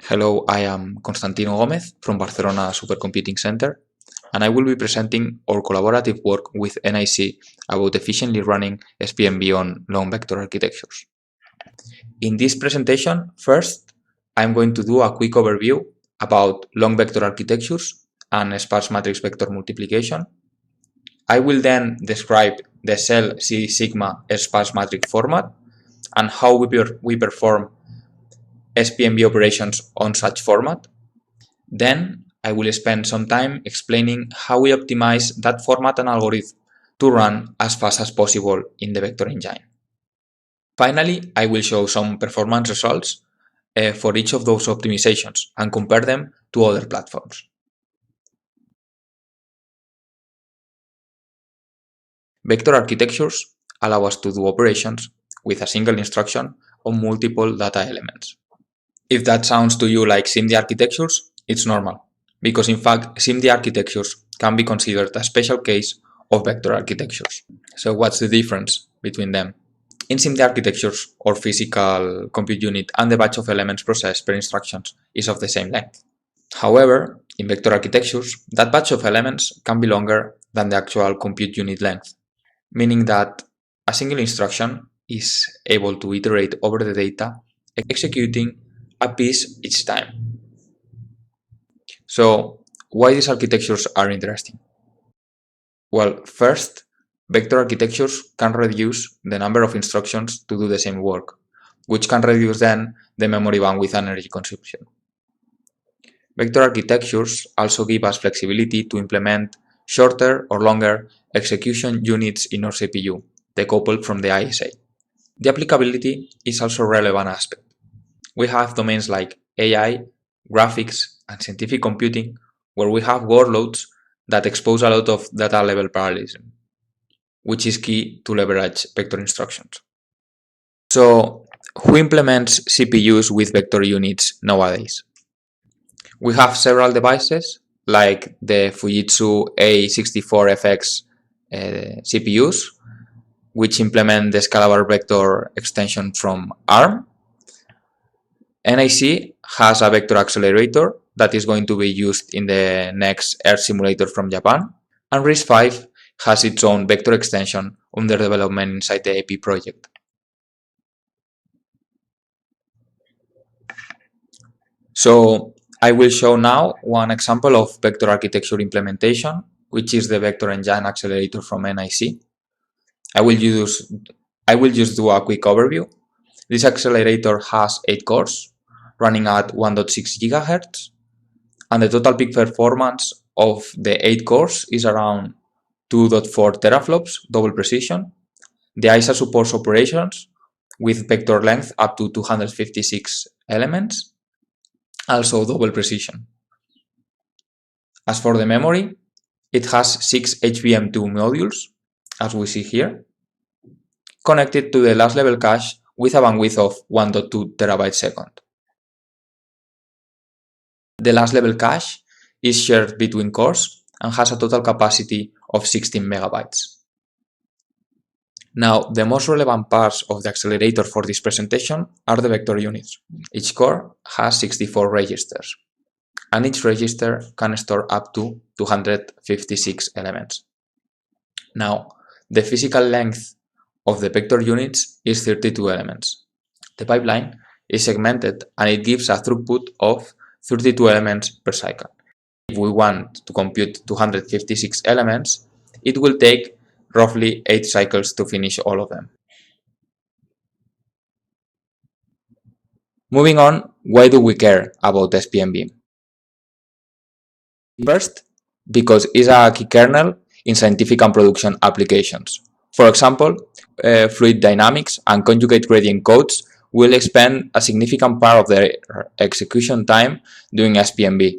Hello, I am Constantino Gomez from Barcelona Supercomputing Center, and I will be presenting our collaborative work with NIC about efficiently running SpMV on long vector architectures. In this presentation, first, I'm going to do a quick overview about long vector architectures and sparse matrix vector multiplication. I will then describe the cell C sigma sparse matrix format and how we perform SpMV operations on such format. Then I will spend some time explaining how we optimize that format and algorithm to run as fast as possible in the vector engine. Finally, I will show some performance results for each of those optimizations and compare them to other platforms. Vector architectures allow us to do operations with a single instruction on multiple data elements. If that sounds to you like SIMD architectures, it's normal, because in fact SIMD architectures can be considered a special case of vector architectures. So what's the difference between them? In SIMD architectures, our physical compute unit and the batch of elements processed per instructions is of the same length. However, in vector architectures, that batch of elements can be longer than the actual compute unit length, meaning that a single instruction is able to iterate over the data, executing a piece each time. So why these architectures are interesting? Well, first, vector architectures can reduce the number of instructions to do the same work, which can reduce then the memory bandwidth and energy consumption. Vector architectures also give us flexibility to implement shorter or longer execution units in our CPU, decoupled from the ISA. The applicability is also a relevant aspect. We have domains like AI, graphics, and scientific computing, where we have workloads that expose a lot of data level parallelism, which is key to leverage vector instructions. So, who implements CPUs with vector units nowadays? We have several devices like the Fujitsu A64FX CPUs, which implement the scalable vector extension from ARM. NIC has a vector accelerator that is going to be used in the next Earth simulator from Japan, and RISC-V has its own vector extension under development inside the AP project. So I will show now one example of vector architecture implementation, which is the vector engine accelerator from NIC. I will just do a quick overview. This accelerator has 8 cores running at 1.6 GHz, and the total peak performance of the 8 cores is around 2.4 teraflops, double precision. The ISA supports operations with vector length up to 256 elements, also double precision. As for the memory, it has 6 HBM2 modules, as we see here, connected to the last level cache with a bandwidth of 1.2 terabytes second. The last level cache is shared between cores and has a total capacity of 16 megabytes. Now, the most relevant parts of the accelerator for this presentation are the vector units. Each core has 64 registers, and each register can store up to 256 elements. Now, the physical length of the vector units is 32 elements. The pipeline is segmented and it gives a throughput of 32 elements per cycle. If we want to compute 256 elements, it will take roughly 8 cycles to finish all of them. Moving on, why do we care about SpMV? First, because it's a key kernel in scientific and production applications. For example, fluid dynamics and conjugate gradient codes will expend a significant part of their execution time doing SpMV.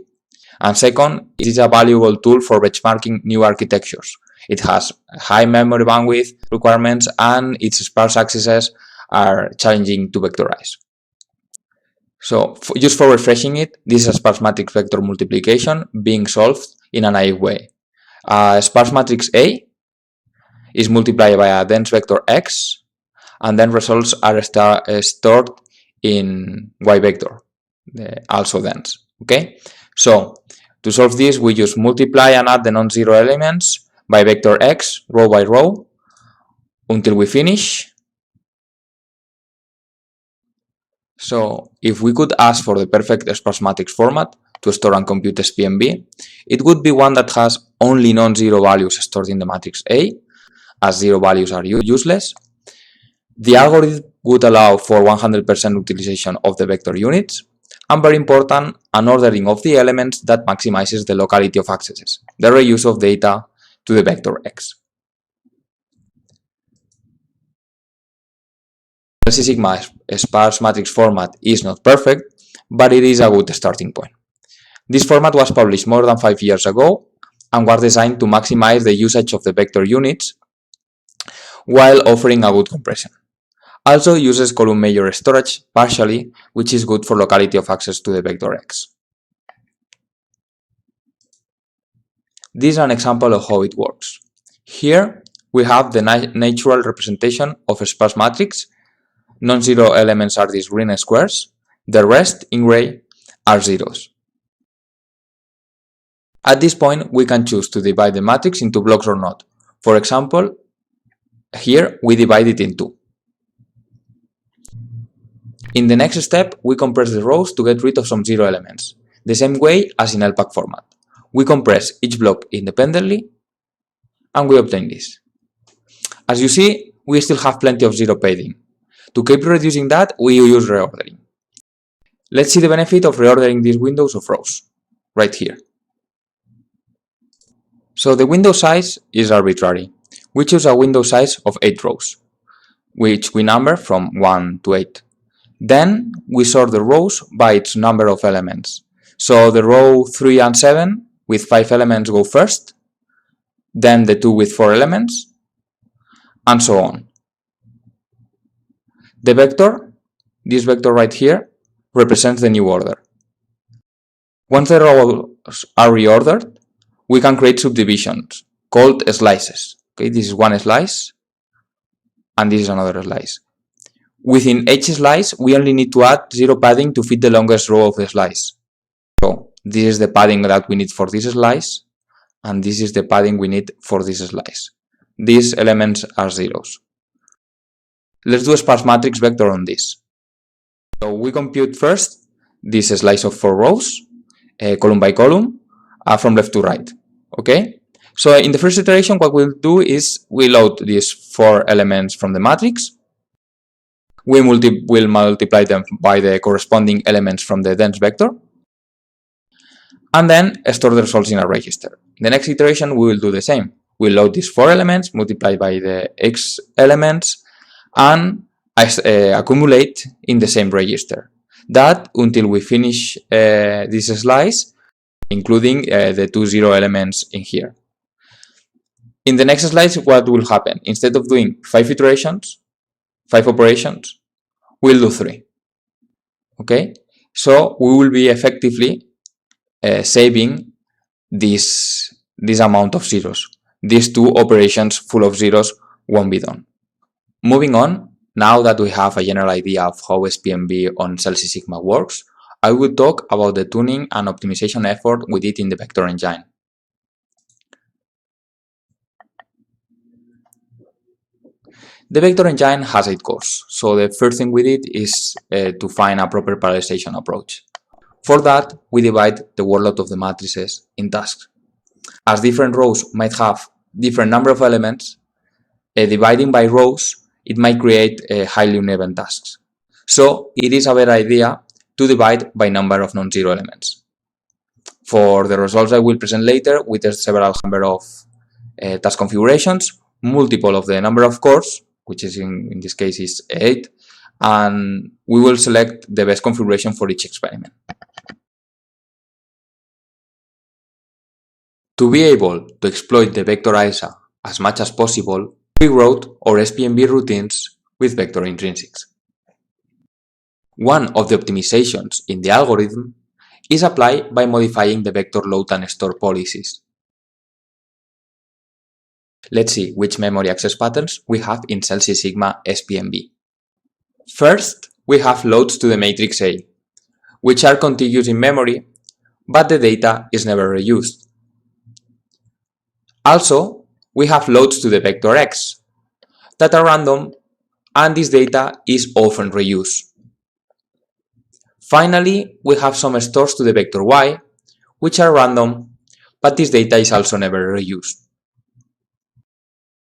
And second, it is a valuable tool for benchmarking new architectures. It has high memory bandwidth requirements and its sparse accesses are challenging to vectorize. So just for refreshing it, this is a sparse matrix vector multiplication being solved in a naive way. Sparse matrix A is multiplied by a dense vector X, and then results are stored in Y vector. also dense. Okay, so to solve this, we just multiply and add the non-zero elements by vector x, row by row, until we finish. So if we could ask for the perfect sparse matrix format to store and compute SpMV, it would be one that has only non-zero values stored in the matrix A, as zero values are useless. The algorithm would allow for 100% utilization of the vector units, and very important, an ordering of the elements that maximizes the locality of accesses, the reuse of data to the vector x. SL sigma sparse matrix format is not perfect, but it is a good starting point. This format was published more than 5 years ago and was designed to maximize the usage of the vector units while offering a good compression. Also uses column major storage partially, which is good for locality of access to the vector x. This is an example of how it works. Here we have the natural representation of a sparse matrix. Non-zero elements are these green squares. The rest, in gray, are zeros. At this point, we can choose to divide the matrix into blocks or not. For example, here we divide it in two. In the next step, we compress the rows to get rid of some zero elements, the same way as in LPACK format. We compress each block independently, and we obtain this. As you see, we still have plenty of zero padding. To keep reducing that, we use reordering. Let's see the benefit of reordering these windows of rows, right here. So the window size is arbitrary. We choose a window size of 8 rows, which we number from 1 to 8. Then we sort the rows by its number of elements. So the row 3 and 7 with 5 elements go first, then the 2 with 4 elements, and so on. The vector, this vector right here, represents the new order. Once the rows are reordered, we can create subdivisions called slices. Okay, this is one slice, and this is another slice. Within each slice, we only need to add zero padding to fit the longest row of the slice. So this is the padding that we need for this slice, and this is the padding we need for this slice. These elements are zeros. Let's do a sparse matrix vector on this. So we compute first this slice of 4 rows, column by column, from left to right. Okay? So in the first iteration, what we'll do is we load these 4 elements from the matrix. We'll multiply them by the corresponding elements from the dense vector, and then store the results in a register. In the next iteration, we will do the same. We'll load these 4 elements, multiply by the x elements, and accumulate in the same register. That until we finish this slice, including the 2 zero elements in here. In the next slice, what will happen? Instead of doing 5 iterations, 5 operations, we'll do 3. Okay? So we will be effectively saving this amount of zeros. These 2 operations full of zeros won't be done. Moving on, now that we have a general idea of how SpMV on SL sigma works, I will talk about the tuning and optimization effort we did in the vector engine. The vector engine has 8 cores, so the first thing we did is to find a proper parallelization approach. For that, we divide the workload of the matrices in tasks. As different rows might have different number of elements, dividing by rows, it might create highly uneven tasks. So it is a better idea to divide by number of non-zero elements. For the results I will present later, we test several number of task configurations, multiple of the number of cores, which is in this case is 8, and we will select the best configuration for each experiment. To be able to exploit the vector ISA as much as possible, we wrote our SpMV routines with vector intrinsics. One of the optimizations in the algorithm is applied by modifying the vector load and store policies. Let's see which memory access patterns we have in SL sigma SpMV. First, we have loads to the matrix A. which are contiguous in memory, but the data is never reused. Also, we have loads to the vector x that are random, and this data is often reused. Finally, we have some stores to the vector y, which are random, but this data is also never reused.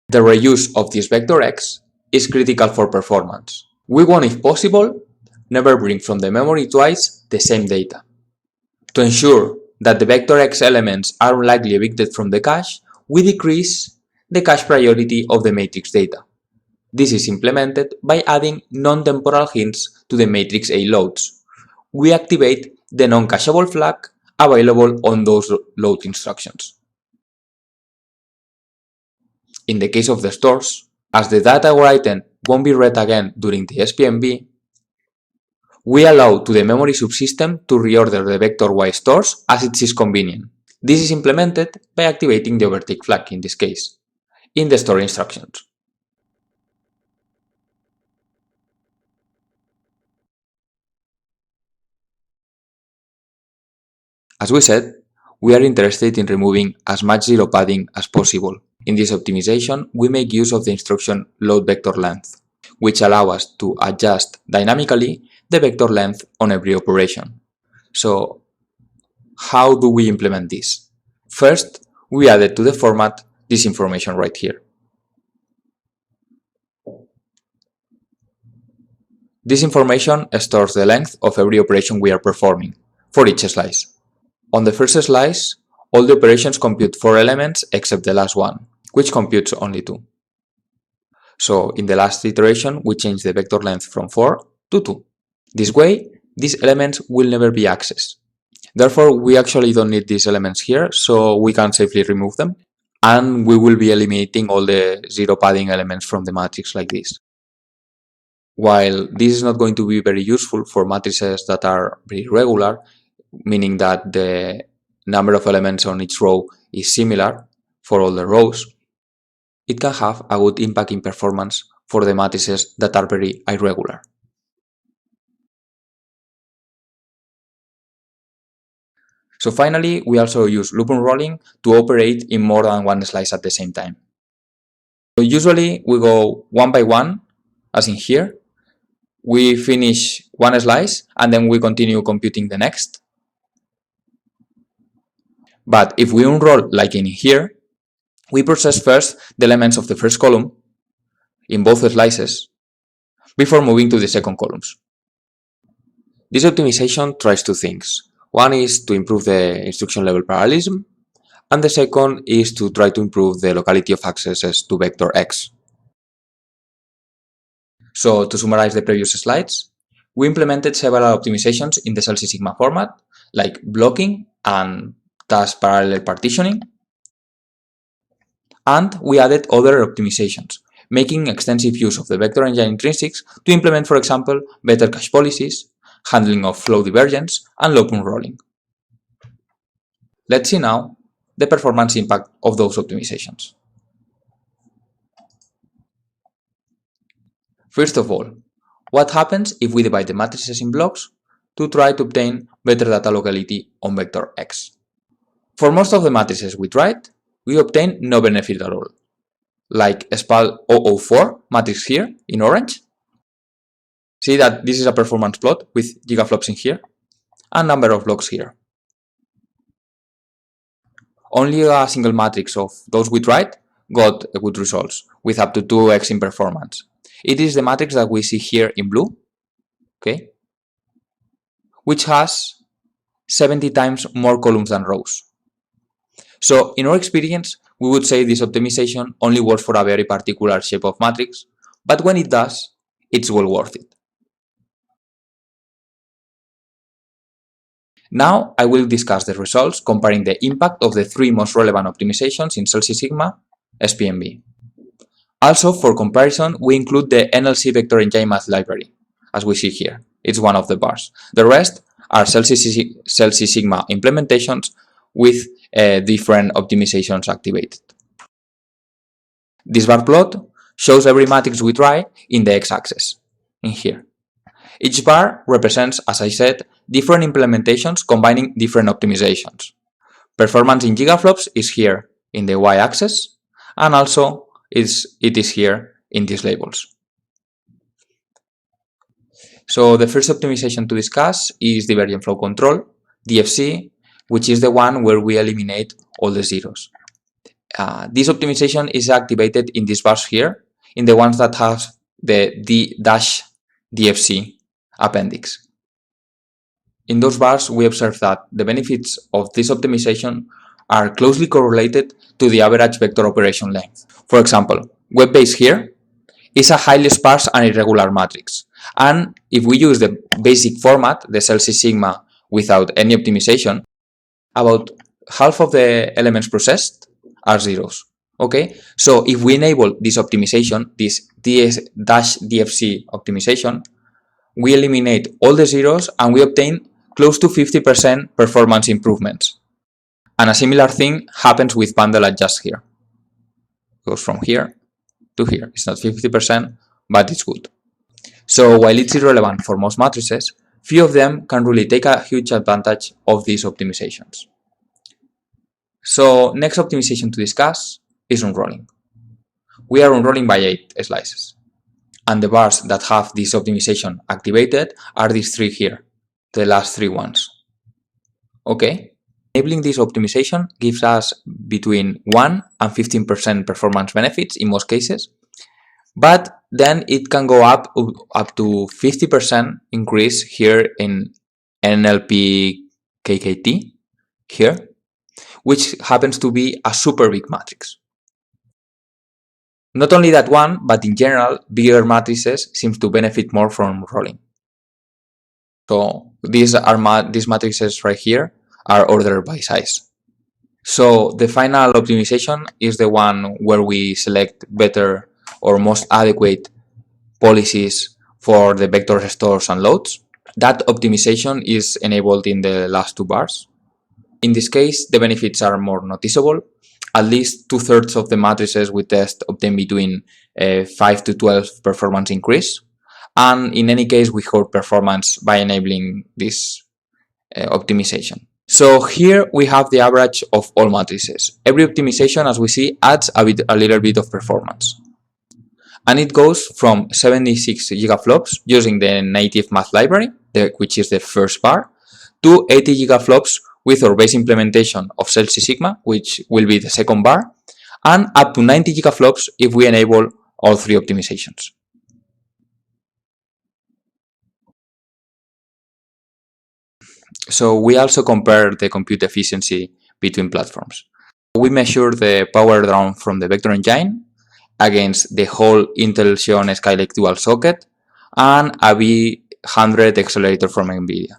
The reuse of this vector x is critical for performance. We want, if possible, never bring from the memory twice the same data. To ensure that the vector x elements are unlikely evicted from the cache, we decrease the cache priority of the matrix data. This is implemented by adding non-temporal hints to the matrix A loads. We activate the non-cacheable flag available on those load instructions. In the case of the stores, as the data or item won't be read again during the SpMV, we allow to the memory subsystem to reorder the vector y stores as it is convenient. This is implemented by activating the overtake flag in this case, in the store instructions. As we said, we are interested in removing as much zero padding as possible. In this optimization, we make use of the instruction load vector length, which allows us to adjust dynamically the vector length on every operation. So, how do we implement this? First, we added to the format this information right here. This information stores the length of every operation we are performing for each slice. On the first slice, all the operations compute 4 elements except the last one, which computes only 2. So in the last iteration, we change the vector length from 4 to 2. This way, these elements will never be accessed. Therefore, we actually don't need these elements here, so we can safely remove them. And we will be eliminating all the zero padding elements from the matrix like this. While this is not going to be very useful for matrices that are very regular, meaning that the number of elements on each row is similar for all the rows, it can have a good impact in performance for the matrices that are very irregular. So finally, we also use loop unrolling to operate in more than one slice at the same time. So usually we go one by one, as in here. We finish one slice and then we continue computing the next. But if we unroll like in here, we process first the elements of the first column in both slices before moving to the second columns. This optimization tries two things. One is to improve the instruction level parallelism, and the second is to try to improve the locality of accesses to vector x. So to summarize the previous slides, we implemented several optimizations in the SLC Sigma format, like blocking and task parallel partitioning. And we added other optimizations, making extensive use of the vector engine intrinsics to implement, for example, better cache policies, handling of flow divergence, and loop unrolling. Let's see now the performance impact of those optimizations. First of all, what happens if we divide the matrices in blocks to try to obtain better data locality on vector x? For most of the matrices we tried, we obtain no benefit at all, like SPAL 004 matrix here in orange. See that this is a performance plot with gigaflops in here and number of blocks here. Only a single matrix of those we tried got good results, with up to 2x in performance. It is the matrix that we see here in blue, okay, which has 70 times more columns than rows. So in our experience, we would say this optimization only works for a very particular shape of matrix, but when it does, it's well worth it. Now I will discuss the results comparing the impact of the three most relevant optimizations in SLC Sigma SpMV. Also, for comparison, we include the NLC vector engine math library, as we see here. It's one of the bars. The rest are SLC Sigma implementations with different optimizations activated. This bar plot shows every matrix we try in the x-axis, in here. Each bar represents, as I said, different implementations combining different optimizations. Performance in gigaflops is here in the y-axis, and also it is here in these labels. So the first optimization to discuss is divergent flow control, DFC, which is the one where we eliminate all the zeros. This optimization is activated in these bars here, in the ones that have the D-DFC appendix. In those bars, we observe that the benefits of this optimization are closely correlated to the average vector operation length. For example, web base here is a highly sparse and irregular matrix. And if we use the basic format, the Celsius sigma, without any optimization, about half of the elements processed are zeros. Okay, so if we enable this optimization, this DS-DFC optimization, we eliminate all the zeros and we obtain close to 50% performance improvements. And a similar thing happens with bundle adjust here. It goes from here to here. It's not 50%, but it's good. So while it's irrelevant for most matrices, few of them can really take a huge advantage of these optimizations. So next optimization to discuss is unrolling. We are unrolling by 8 slices. And the bars that have this optimization activated are these three here, the last three ones. Okay, enabling this optimization gives us between 1 and 15% performance benefits in most cases, but then it can go up to 50% increase here in NLP KKT here, which happens to be a super big matrix. Not only that one, but in general, bigger matrices seem to benefit more from rolling. So these matrices right here are ordered by size. So the final optimization is the one where we select better or most adequate policies for the vector stores and loads. That optimization is enabled in the last two bars. In this case, the benefits are more noticeable. At least 2/3 of the matrices we test obtain between 5 to 12 performance increase. And in any case, we hold performance by enabling this optimization. So here we have the average of all matrices. Every optimization, as we see, adds a little bit of performance. And it goes from 76 gigaflops using the native math library, which is the first bar, to 80 gigaflops with our base implementation of Celsius sigma, which will be the second bar, and up to 90 gigaflops if we enable all three optimizations. So we also compare the compute efficiency between platforms. We measure the power drawn from the vector engine against the whole Intel Xeon Skylake dual socket and a V100 accelerator from NVIDIA.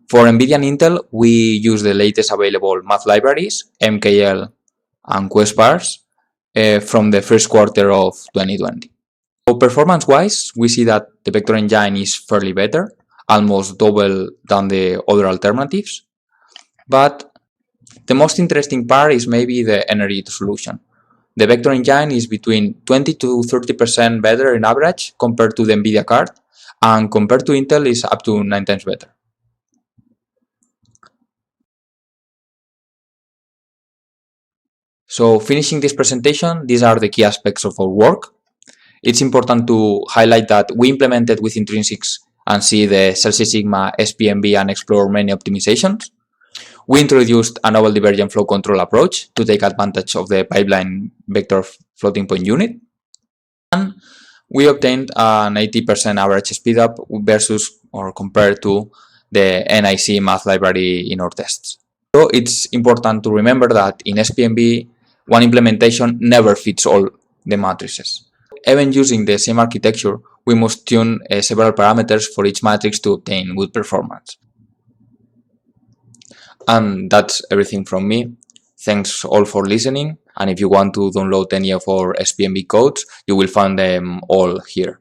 For NVIDIA and Intel, we use the latest available math libraries, MKL and QuestSparse, from the first quarter of 2020. So performance-wise, we see that the vector engine is fairly better, almost double than the other alternatives. But the most interesting part is maybe the energy solution. The vector engine is between 20 to 30% better in average compared to the NVIDIA card, and compared to Intel is up to 9 times better. So finishing this presentation, these are the key aspects of our work. It's important to highlight that we implemented with Intrinsics and see the Celsius sigma, SpMV, and explore many optimizations. We introduced a novel divergent flow control approach to take advantage of the pipeline vector floating point unit. And we obtained an 80% average speedup versus or compared to the NIC math library in our tests. So it's important to remember that in SpMV, one implementation never fits all the matrices. Even using the same architecture, we must tune several parameters for each matrix to obtain good performance. And that's everything from me. Thanks all for listening. And if you want to download any of our SpMV codes, you will find them all here.